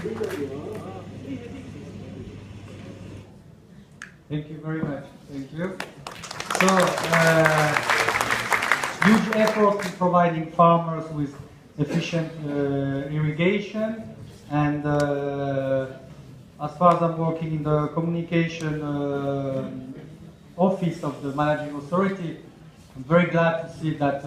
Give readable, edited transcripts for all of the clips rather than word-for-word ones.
Thank you very much. Thank you. So, huge effort in providing farmers with efficient irrigation, and as far as I'm working in the communication office of the managing authority, I'm very glad to see that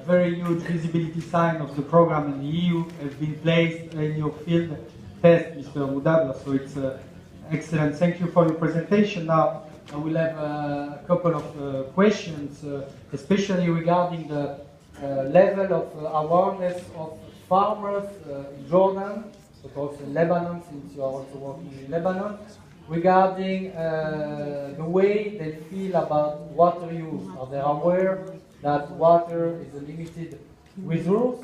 very huge visibility sign of the program in the EU has been placed in your field test, Mr. Moudabla. So it's excellent. Thank you for your presentation. Now, I will have a couple of questions, especially regarding the level of awareness of farmers in Jordan, but also in Lebanon, since you are also working in Lebanon, regarding the way they feel about water use. Are they aware that water is a limited resource?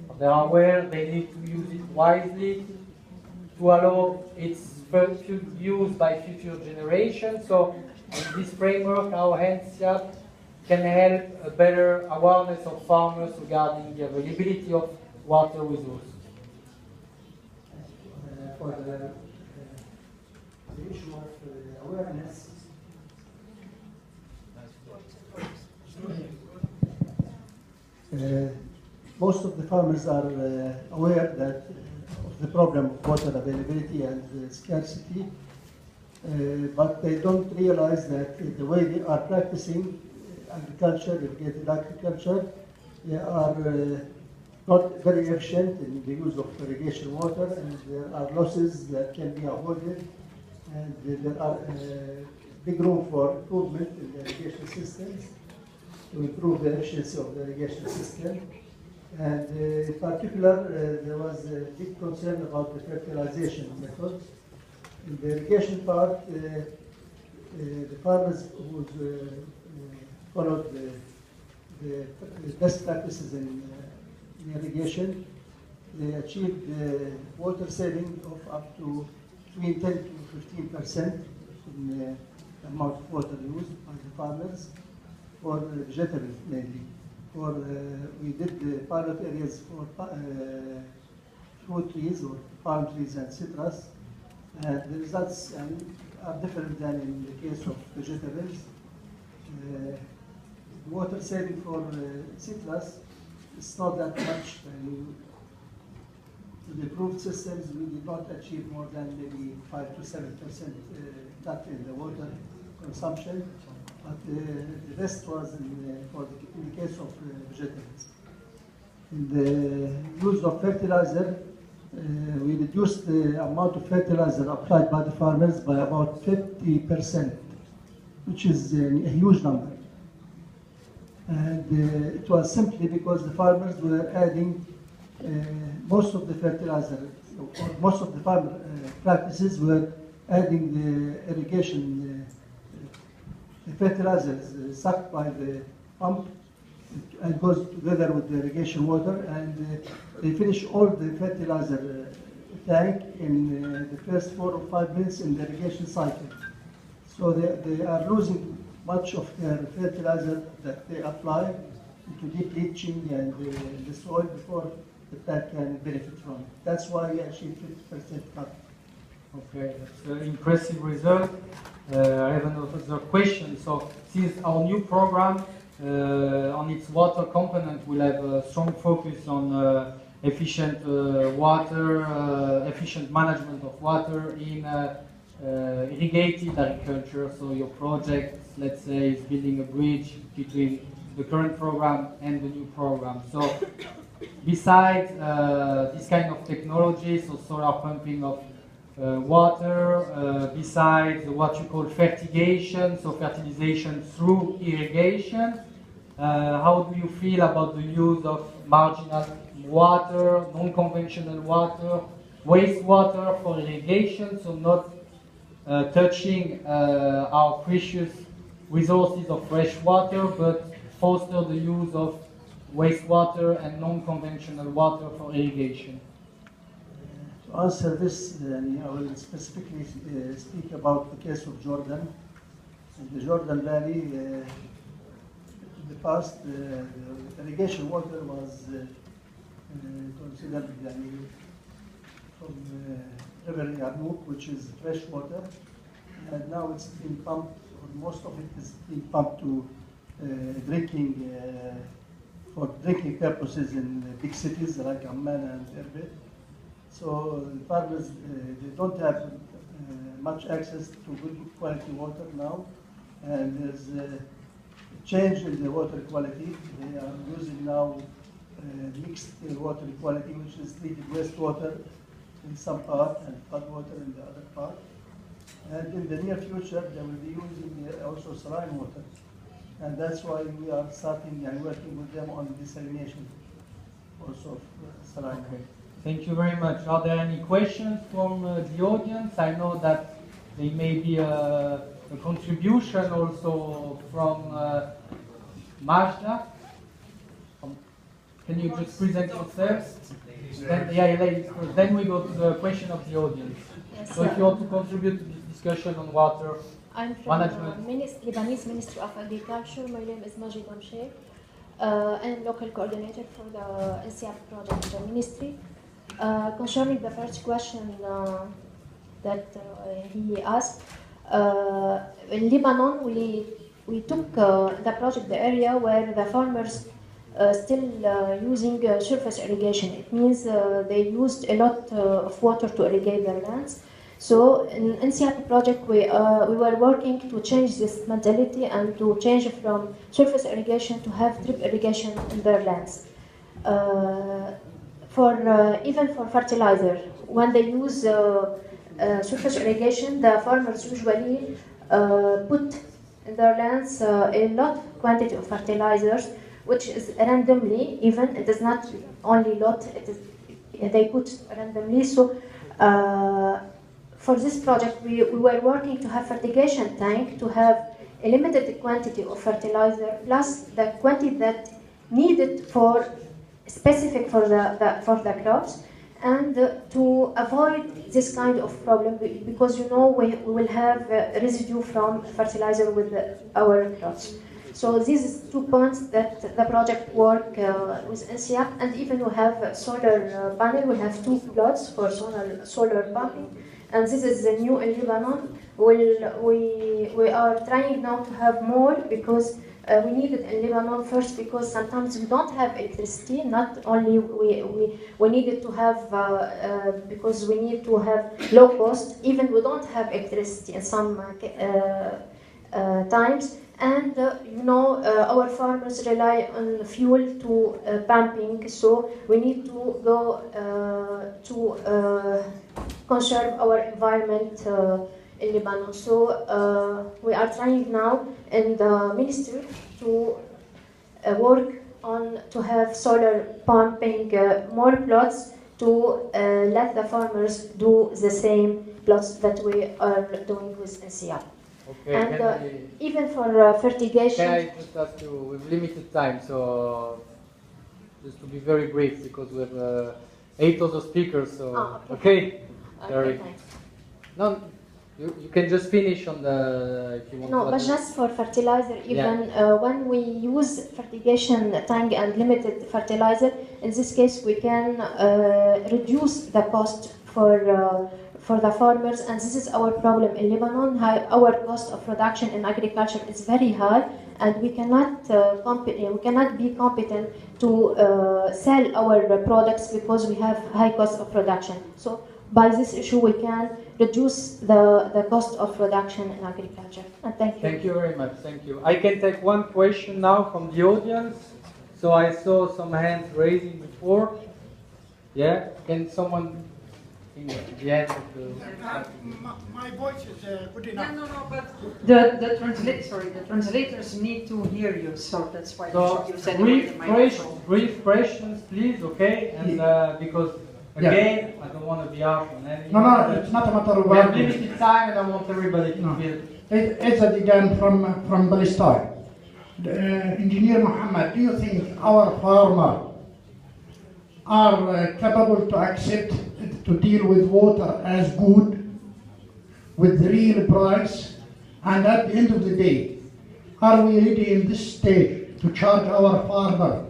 Are they aware they need to use it wisely to allow its use by future generations? So in this framework, our ENSIAP can help a better awareness of farmers regarding the availability of water resources. For the issue of awareness, most of the farmers are aware that of the problem of water availability and scarcity, but they don't realize that the way they are practicing agriculture, irrigated agriculture, they are not very efficient in the use of irrigation water, and there are losses that can be avoided, and there are big room for improvement in the irrigation systems to improve the efficiency of the irrigation system. And in particular, there was a big concern about the fertilization method. In the irrigation part, the farmers who followed the best practices in irrigation, they achieved water saving of up to between 10 to 15% in the amount of water used by the farmers for vegetables mainly. We did pilot areas for fruit trees or palm trees and citrus, and the results are different than in the case of vegetables. Water saving for citrus, it's not that much. With the improved systems, we did not achieve more than maybe 5 to 7% cut in the water consumption, but the rest was in the case of vegetables. In the use of fertilizer, we reduced the amount of fertilizer applied by the farmers by about 50%, which is a huge number. And it was simply because the farmers were adding most of the fertilizer, or most of the farm practices were adding the irrigation, the fertilizer is sucked by the pump and goes together with the irrigation water, and they finish all the fertilizer tank in the first 4 or 5 minutes in the irrigation cycle. So they are losing much of their fertilizer that they apply into deep leaching and the soil before the plant can benefit from it. That's why we achieved 50% cut. Okay, that's an impressive result. I have another question. So, since our new program on its water component will have a strong focus on efficient efficient management of water in irrigated agriculture. So your project, let's say, is building a bridge between the current program and the new program. So besides this kind of technology, so solar pumping of water, besides what you call fertigation, so fertilization through irrigation, how do you feel about the use of marginal water, non-conventional water, wastewater for irrigation, so not touching our precious resources of fresh water, but foster the use of wastewater and non-conventional water for irrigation? To answer this, I will specifically speak about the case of Jordan. In the Jordan Valley, in the past, irrigation water was considered from River Yarmouk, which is fresh water, and now it's been pumped, or most of it is being pumped to drinking, for drinking purposes in big cities like Amman and Erbil. So the farmers, they don't have much access to good quality water now, and there's a change in the water quality. They are using now mixed water quality, which is treated wastewater in some part and flood water in the other part. And in the near future, they will be using also saline water. And that's why we are starting and working with them on desalination also of saline water. Thank you very much. Are there any questions from the audience? I know that there may be a contribution also from Majda. Can you just present yourself? Then, yeah, ladies first. Then we go to the question of the audience. Yes, so if you want to contribute to this discussion on water I'm from management. Lebanese Ministry of Agriculture. My name is Majid Amsheikh. I'm local coordinator for the ENSIAP project in the ministry. Concerning the first question that he asked, in Lebanon we took the project, the area where the farmers still using surface irrigation. It means they used a lot of water to irrigate their lands. So in NCIP project, we were working to change this mentality and to change from surface irrigation to have drip irrigation in their lands. Even for fertilizer, when they use surface irrigation, the farmers usually put in their lands a lot quantity of fertilizers, which is randomly. Even it is not only lot; it is they put randomly. So for this project, we were working to have fertigation tank to have a limited quantity of fertilizer plus the quantity that needed for specific for the crops, and to avoid this kind of problem, because you know we will have residue from fertilizer with our crops. So these 2 points that the project work with NCAP, and even we have solar panel. We have 2 plots for solar pumping, and this is new in Lebanon. We are trying now to have more, because we need it in Lebanon first, because sometimes we don't have electricity. Not only we needed to have because we need to have low cost. Even we don't have electricity in some times, and you know our farmers rely on fuel to pumping. So we need to go to conserve our environment in Lebanon. So we are trying now in the ministry to work on to have solar pumping more plots, to let the farmers do the same plots that we are doing with NCR. Okay, And even for fertigation. Can I just ask you, with limited time, so just to be very brief, because we have 8 other speakers, so okay. Okay, thanks. No, you can just finish on the, if you want. No, but just for fertilizer, even when we use fertigation tank and limited fertilizer, in this case we can reduce the cost for the farmers, and this is our problem in Lebanon. Our cost of production in agriculture is very high, and we cannot be competent to sell our products because we have high cost of production. So by this issue, we can reduce the cost of production in agriculture. And thank you. Thank you very much. Thank you. I can take one question now from the audience. So I saw some hands raising before. Yeah, can someone? Yeah. My voice is good enough. No, but the translators need to hear you, so that's why you said brief questions, please, okay? And because again, I don't want to be harsh on anyone. No, it's not a matter of. We have limited time, and I want everybody to feel. It's again from Palestine. Engineer Muhammad, do you think our farmers are capable to accept to deal with water as good, with the real price, and at the end of the day, are we ready in this stage to charge our farmer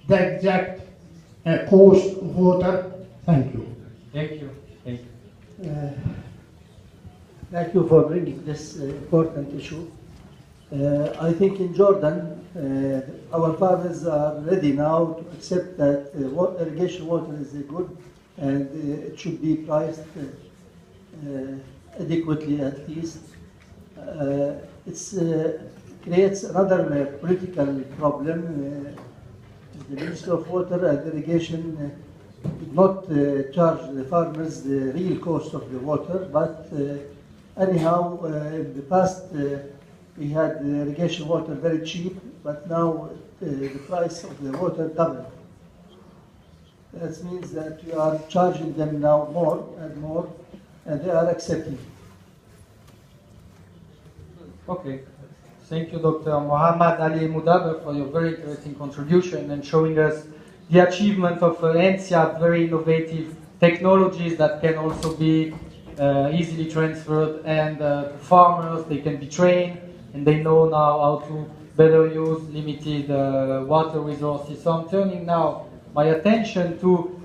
the exact cost of water? Thank you. Thank you. Thank you. Thank you for bringing this important issue. I think in Jordan, our farmers are ready now to accept that irrigation water is good and it should be priced adequately at least. It creates another political problem. The Ministry of Water and Irrigation did not charge the farmers the real cost of the water, but anyhow, in the past we had irrigation water very cheap, but now the price of the water doubled. That means that you are charging them now more and more, and they are accepting. Okay. Thank you, Dr. Mohammad Ali Mudaber, for your very interesting contribution and showing us the achievement of ENSIAP, very innovative technologies that can also be easily transferred, and farmers, they can be trained and they know now how to better use limited water resources. So I'm turning now my attention to